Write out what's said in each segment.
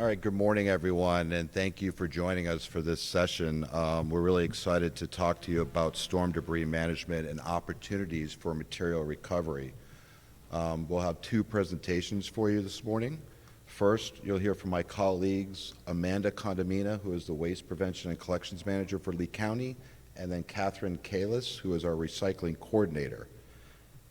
right, good morning, everyone, and thank you for joining us for this session. We're really excited to talk to you about storm debris management and opportunities for material recovery. We'll have two presentations for you this morning. First, you'll hear from my colleagues, Amanda Condomina, who is the Waste Prevention and Collections Manager for Lee County, and then Katherine Kallas, who is our Recycling Coordinator.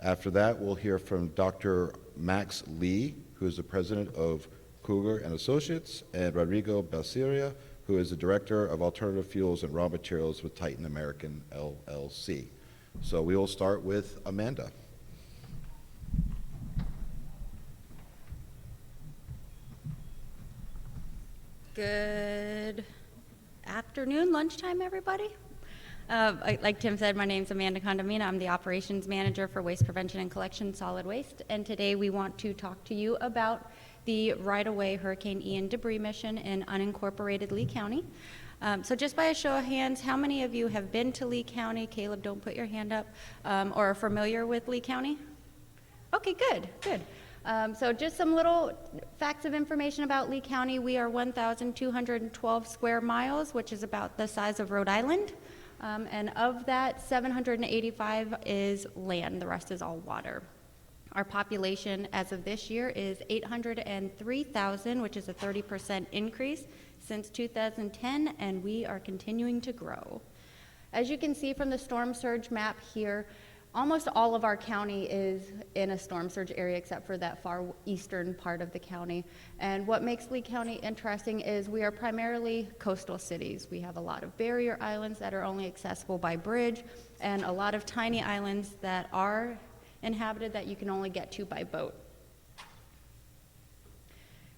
After that, we'll hear from Dr. Max Lee, who is the President of Cougar and Associates, and Rodrigo Belsiria, who is the Director of Alternative Fuels and Raw Materials with Titan American LLC. So we will start with Amanda. Good afternoon, lunchtime, everybody. Like Tim said, my name is Amanda Condomina. I'm the Operations Manager for Waste Prevention and Collection Solid Waste, and today we want to talk to you about the right-of-way Hurricane Ian debris mission in unincorporated Lee County. So just by a show of hands, how many of you have been to Lee County? Caleb, don't put your hand up, or are familiar with Lee County? Okay, good. So just some little facts of information about Lee County. We are 1,212 square miles, which is about the size of Rhode Island. And of that, 785 is land. The rest is all water. Our population as of this year is 803,000, which is a 30% increase since 2010, and we are continuing to grow. As you can see from the storm surge map here, almost all of our county is in a storm surge area except for that far eastern part of the county. And what makes Lee County interesting is we are primarily coastal cities. We have a lot of barrier islands that are only accessible by bridge and a lot of tiny islands that are inhabited that you can only get to by boat.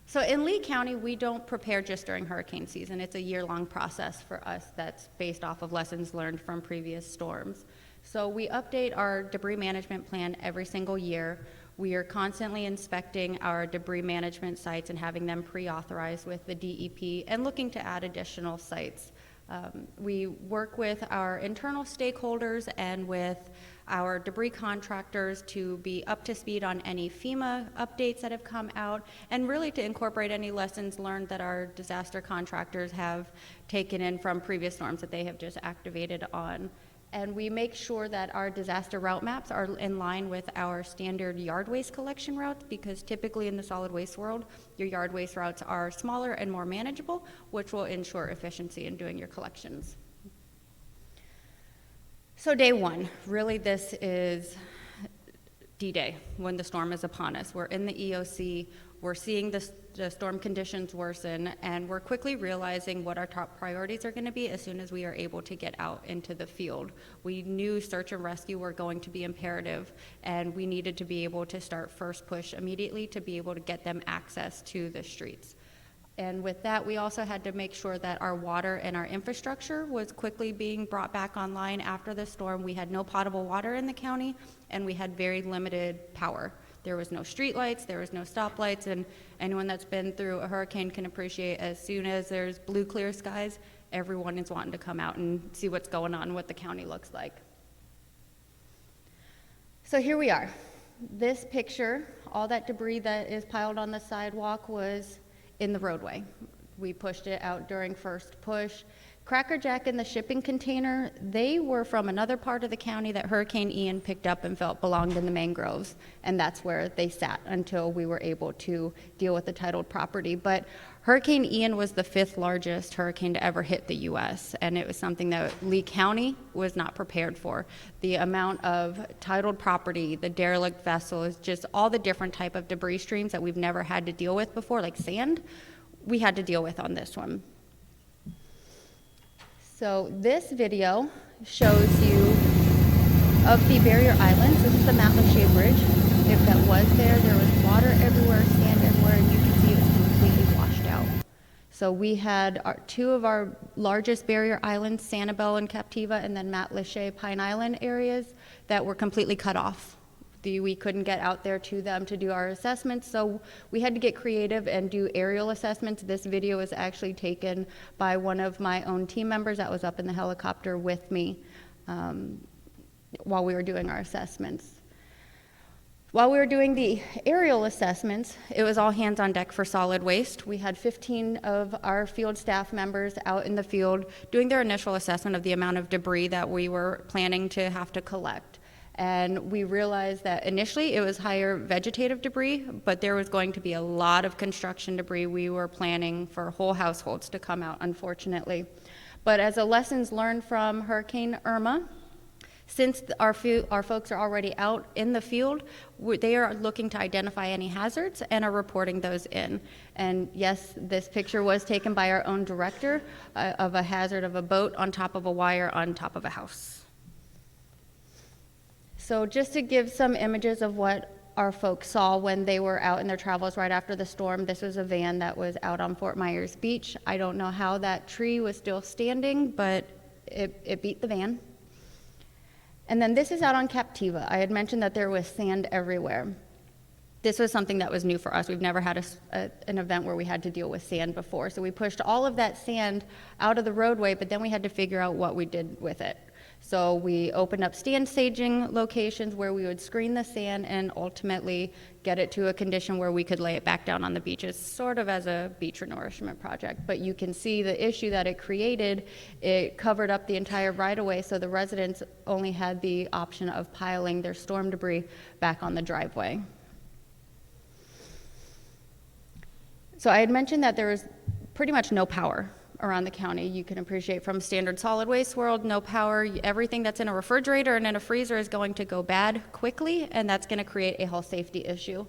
So in Lee County, we don't prepare just during hurricane season. It's a year-long process for us that's based off of lessons learned from previous storms. So we update our debris management plan every single year. We are constantly inspecting our debris management sites and having them pre-authorized with the DEP and looking to add additional sites. We work with our internal stakeholders and with our debris contractors to be up to speed on any FEMA updates that have come out and really to incorporate any lessons learned that our disaster contractors have taken in from previous storms that they have just activated on. And we make sure that our disaster route maps are in line with our standard yard waste collection routes, because typically in the solid waste world, your yard waste routes are smaller and more manageable, which will ensure efficiency in doing your collections. So day one, really this is D-Day, when the storm is upon us. We're in the EOC, we're seeing the storm conditions worsen, and we're quickly realizing what our top priorities are going to be as soon as we are able to get out into the field. We knew search and rescue were going to be imperative, and we needed to be able to start first push immediately to be able to get them access to the streets. And with that, we also had to make sure that our water and our infrastructure was quickly being brought back online after the storm. We had no potable water in the county, and we had very limited power. There was no street lights, there was no stoplights, and anyone that's been through a hurricane can appreciate as soon as there's blue, clear skies, everyone is wanting to come out and see what's going on, what the county looks like. So here we are. This picture, all that debris that is piled on the sidewalk was in the roadway. We pushed it out during first push. Cracker Jack and the shipping container, they were from another part of the county that Hurricane Ian picked up and felt belonged in the mangroves, and that's where they sat until we were able to deal with the titled property. But Hurricane Ian was the 5th largest hurricane to ever hit the U.S., and it was something that Lee County was not prepared for. The amount of titled property, the derelict vessels, just all the different type of debris streams that we've never had to deal with before, like sand, we had to deal with on this one. So this video shows you of the barrier islands. This is the Matt Lachey Bridge. If that was there was water everywhere, sand everywhere, and you can see it was completely washed out. So we had two of our largest barrier islands, Sanibel and Captiva, and then Matt Lachey Pine Island areas that were completely cut off. We couldn't get out there to them to do our assessments, so we had to get creative and do aerial assessments. This video was actually taken by one of my own team members that was up in the helicopter with me while we were doing our assessments. While we were doing the aerial assessments, it was all hands on deck for solid waste. We had 15 of our field staff members out in the field doing their initial assessment of the amount of debris that we were planning to have to collect. And we realized that initially it was higher vegetative debris, but there was going to be a lot of construction debris. We were planning for whole households to come out, unfortunately. But as a lessons learned from Hurricane Irma, since our folks are already out in the field, they are looking to identify any hazards and are reporting those in. And yes, this picture was taken by our own director of a hazard of a boat on top of a wire on top of a house. So just to give some images of what our folks saw when they were out in their travels right after the storm, this was a van that was out on Fort Myers Beach. I don't know how that tree was still standing, but it beat the van. And then this is out on Captiva. I had mentioned that there was sand everywhere. This was something that was new for us. We've never had an event where we had to deal with sand before. So we pushed all of that sand out of the roadway, but then we had to figure out what we did with it. So we opened up stand staging locations where we would screen the sand and ultimately get it to a condition where we could lay it back down on the beaches, sort of as a beach renourishment project. But you can see the issue that it created. It covered up the entire right-of-way, so the residents only had the option of piling their storm debris back on the driveway. So I had mentioned that there was pretty much no power around the county. You can appreciate from standard solid waste world, no power. Everything that's in a refrigerator and in a freezer is going to go bad quickly, and that's going to create a health safety issue.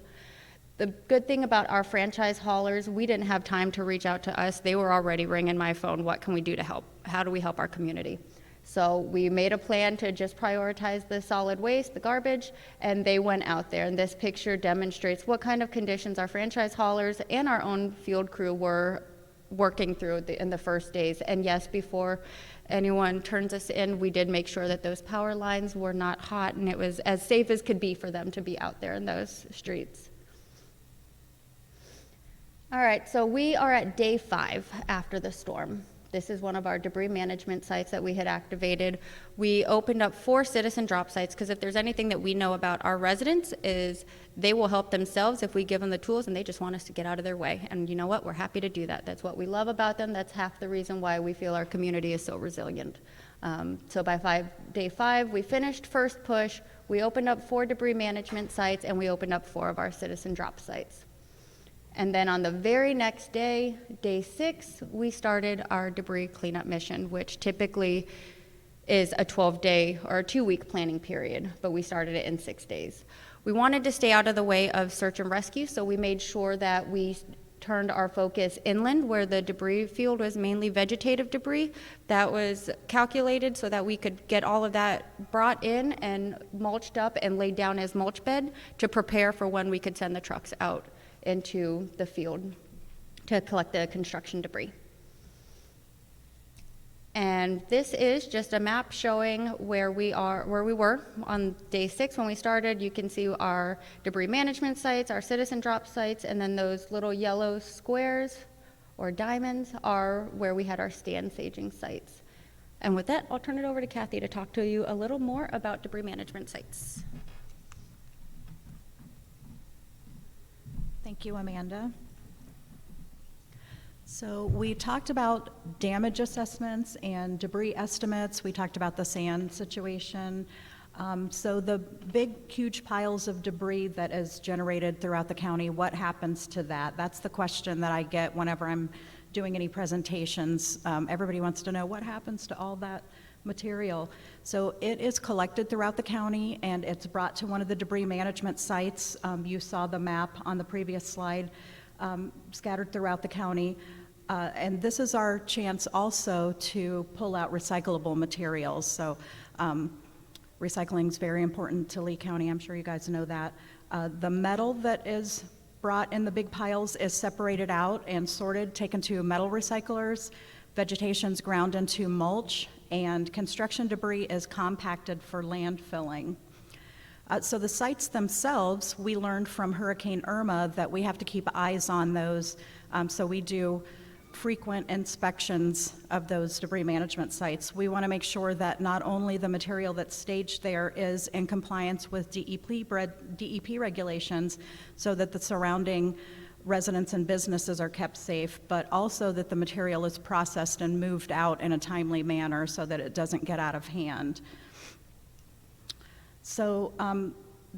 The good thing about our franchise haulers, we didn't have time to reach out to us. They were already ringing my phone. What can we do to help? How do we help our community? So we made a plan to just prioritize the solid waste, the garbage, and they went out there. And this picture demonstrates what kind of conditions our franchise haulers and our own field crew were working through in the first days. And yes, before anyone turns us in, we did make sure that those power lines were not hot and it was as safe as could be for them to be out there in those streets. All right, so we are at day 5 after the storm. This is one of our debris management sites that we had activated. We opened up 4 citizen drop sites because if there's anything that we know about our residents is they will help themselves if we give them the tools and they just want us to get out of their way. And you know what? We're happy to do that. That's what we love about them. That's half the reason why we feel our community is so resilient. So by day 5, we finished first push. We opened up 4 debris management sites and we opened up 4 of our citizen drop sites. And then on the very next day, day 6, we started our debris cleanup mission, which typically is a 12-day or a 2-week planning period, but we started it in 6 days. We wanted to stay out of the way of search and rescue, so we made sure that we turned our focus inland where the debris field was mainly vegetative debris. That was calculated so that we could get all of that brought in and mulched up and laid down as mulch bed to prepare for when we could send the trucks out into the field to collect the construction debris. And this is just a map showing where we were on day 6 when we started. You can see our debris management sites, our citizen drop sites, and then those little yellow squares or diamonds are where we had our stand staging sites. And with that, I'll turn it over to Kathy to talk to you a little more about debris management sites. Thank you, Amanda. So we talked about damage assessments and debris estimates. We talked about the sand situation. So the big, huge piles of debris that is generated throughout the county, what happens to that? That's the question that I get whenever I'm doing any presentations. Everybody wants to know what happens to all that material. So it is collected throughout the county and it's brought to one of the debris management sites. You saw the map on the previous slide, scattered throughout the county. And this is our chance also to pull out recyclable materials. So recycling is very important to Lee County. I'm sure you guys know that. The metal that is brought in the big piles is separated out and sorted, taken to metal recyclers. Vegetation's ground into mulch, and construction debris is compacted for landfilling. So the sites themselves, we learned from Hurricane Irma that we have to keep eyes on those. So we do frequent inspections of those debris management sites. We want to make sure that not only the material that's staged there is in compliance with DEP regulations so that the surrounding residents and businesses are kept safe, but also that the material is processed and moved out in a timely manner so that it doesn't get out of hand. So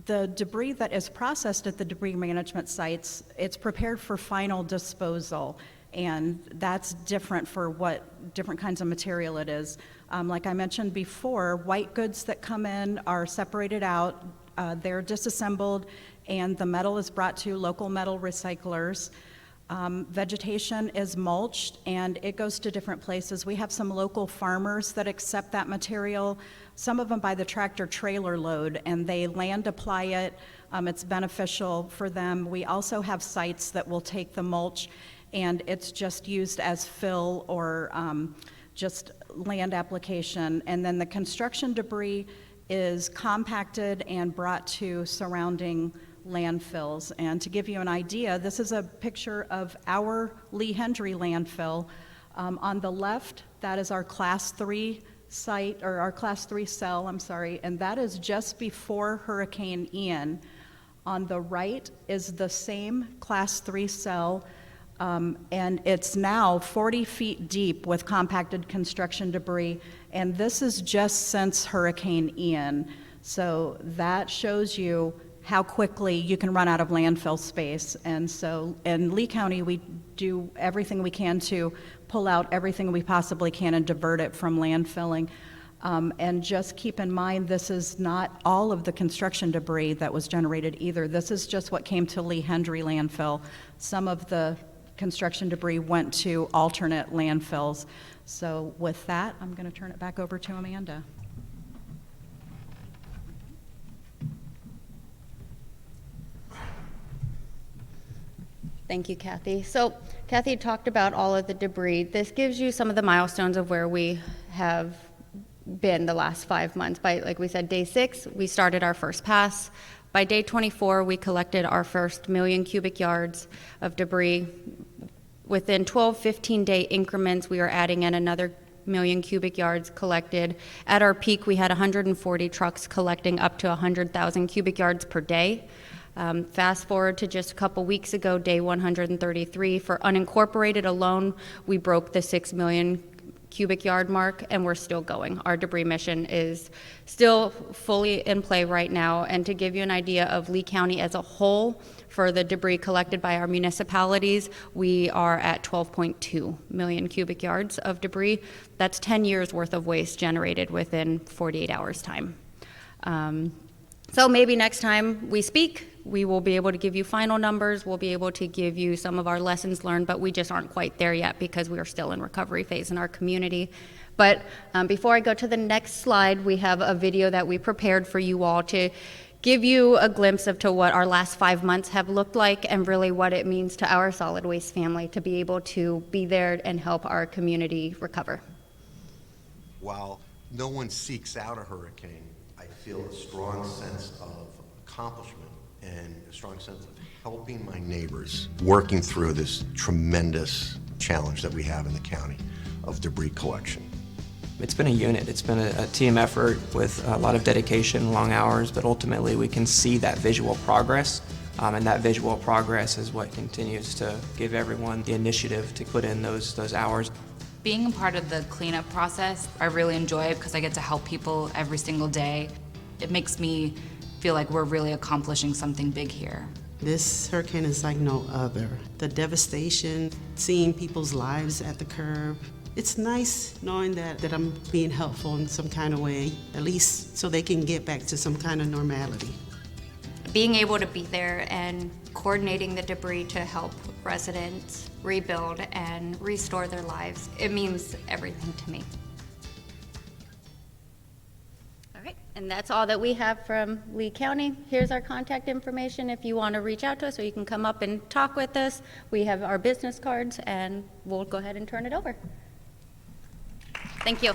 the debris that is processed at the debris management sites, it's prepared for final disposal, and that's different for what different kinds of material it is. Like I mentioned before, white goods that come in are separated out, they're disassembled, and the metal is brought to local metal recyclers. Vegetation is mulched, and it goes to different places. We have some local farmers that accept that material, some of them by the tractor trailer load, and they land apply it. It's beneficial for them. We also have sites that will take the mulch, and it's just used as fill or just land application. And then the construction debris is compacted and brought to surrounding landfills. And to give you an idea, this is a picture of our Lee Hendry landfill. On the left, that is our Class 3 site, or our Class 3 cell, I'm sorry, and that is just before Hurricane Ian. On the right is the same Class 3 cell, and it's now 40 feet deep with compacted construction debris, and this is just since Hurricane Ian. So that shows you how quickly you can run out of landfill space. And so in Lee County, we do everything we can to pull out everything we possibly can and divert it from landfilling. And just keep in mind, this is not all of the construction debris that was generated either. This is just what came to Lee Hendry landfill. Some of the construction debris went to alternate landfills. So with that, I'm going to turn it back over to Amanda. Thank you, Kathy. So Kathy talked about all of the debris. This gives you some of the milestones of where we have been the last 5 months. By, like we said, day 6, we started our first pass. By day 24, we collected our first 1 million cubic yards of debris. Within 12, 15-day increments, we are adding in another 1 million cubic yards collected. At our peak, we had 140 trucks collecting up to 100,000 cubic yards per day. Fast forward to just a couple weeks ago, day 133. For unincorporated alone, we broke the 6 million cubic yard mark, and we're still going. Our debris mission is still fully in play right now. And to give you an idea of Lee County as a whole, for the debris collected by our municipalities, we are at 12.2 million cubic yards of debris. That's 10 years worth of waste generated within 48 hours time. So maybe next time we speak, we will be able to give you final numbers. We'll be able to give you some of our lessons learned, but we just aren't quite there yet because we are still in recovery phase in our community. But before I go to the next slide, we have a video that we prepared for you all to give you a glimpse of to what our last 5 months have looked like and really what it means to our solid waste family to be able to be there and help our community recover. While no one seeks out a hurricane, I feel a strong sense of accomplishment and a strong sense of helping my neighbors working through this tremendous challenge that we have in the county of debris collection. It's been a unit. It's been a team effort with a lot of dedication, long hours, but ultimately we can see that visual progress, and that visual progress is what continues to give everyone the initiative to put in those hours. Being a part of the cleanup process, I really enjoy it because I get to help people every single day. It makes me feel like we're really accomplishing something big here. This hurricane is like no other. The devastation, seeing people's lives at the curb. It's nice knowing that I'm being helpful in some kind of way, at least so they can get back to some kind of normality. Being able to be there and coordinating the debris to help residents rebuild and restore their lives, it means everything to me. All right, and that's all that we have from Lee County. Here's our contact information if you want to reach out to us or you can come up and talk with us. We have our business cards and we'll go ahead and turn it over. Thank you.